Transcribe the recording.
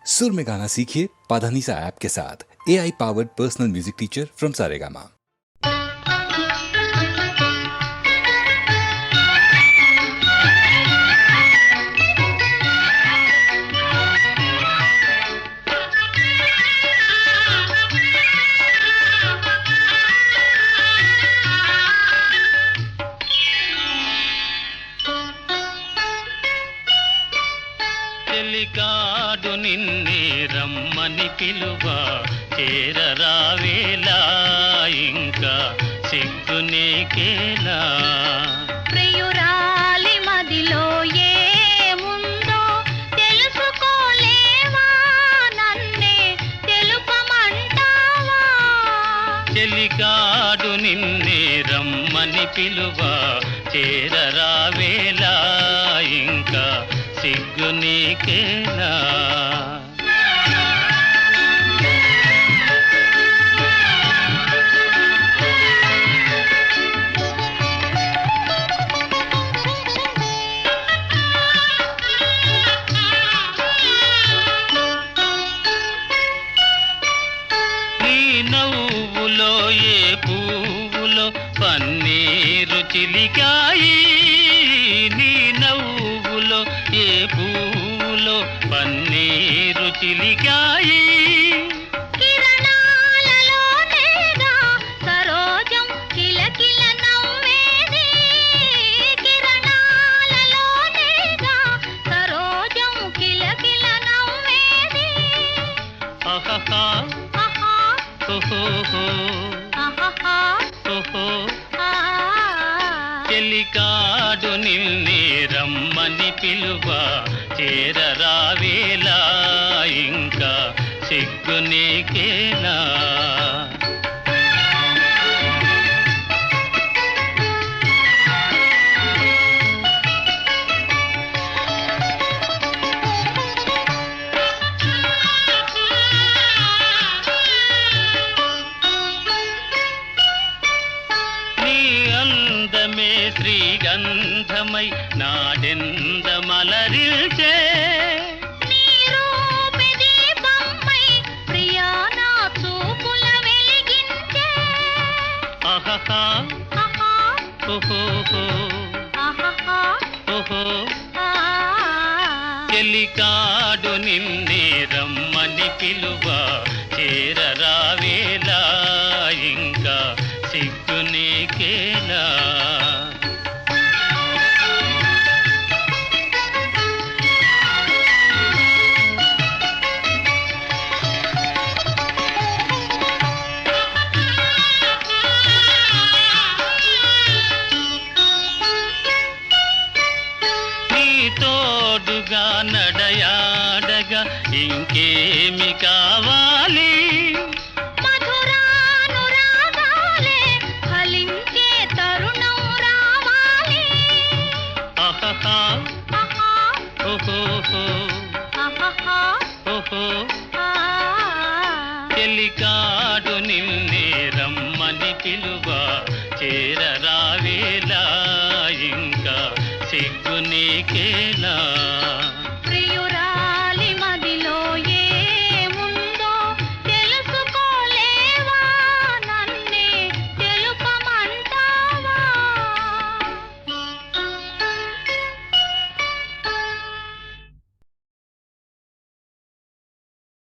सुर में गाना सीखिए पाधानीसा ऐप के साथ। AI powered personal music teacher from Saregama. చెలికాడు నిన్నే రమ్మని పిలువ చేరరావేలా ఇంకా సిగ్గు నీకేలా ప్రియురాలి మదిలో ఏముందో తెలుసుకోలేవా నన్నే తెలుపమంటావా చెలికాడు నిన్నే రమ్మని పిలువ చేరరావేలా ఇంకా సిగ్గు నీకేలా నీ నవ్వులో ఏ పువ్వులో పన్నీరు చిలికాయి నీ నవ్వులో ఏ పువ్వులో పన్నీరు చిలికాయి కిరణాలలోనేగా సరోజం కిలకిల నవ్వేది కిరణాలలోనేగా సరోజం కిలకిల నవ్వేది ఆహాహా ఆహా ఓహోహో ఆహాహా ఓహో ఆ చెలికాడు నిన్నే రమ్మని పిలువ చేరరావేలా ఇంకా సిగ్గు నీకేలా నీ అందమే శ్రీగంధమై నాడెంద మలరిల్చే నీ రూపే దీపమై ప్రియా నా చూపుల వెలిగించే ఆహాహా ఆహా ఓహోహో ఆహాహా ఓహో ఆ చెలికాడు నిన్నే రమ్మని పిలువ చేరరావేలా ఇంకా సిగ్గు నీకేలా నీ తోడుగా నడయాడగా ఇంకేమి కావాలి మధురానురాగాలే ఫలించే తరుణం రావాలి ఆహాహా ఆహా ఓహోహో ఆహాహా ఓహో ఆ చెలికాడు నిన్నే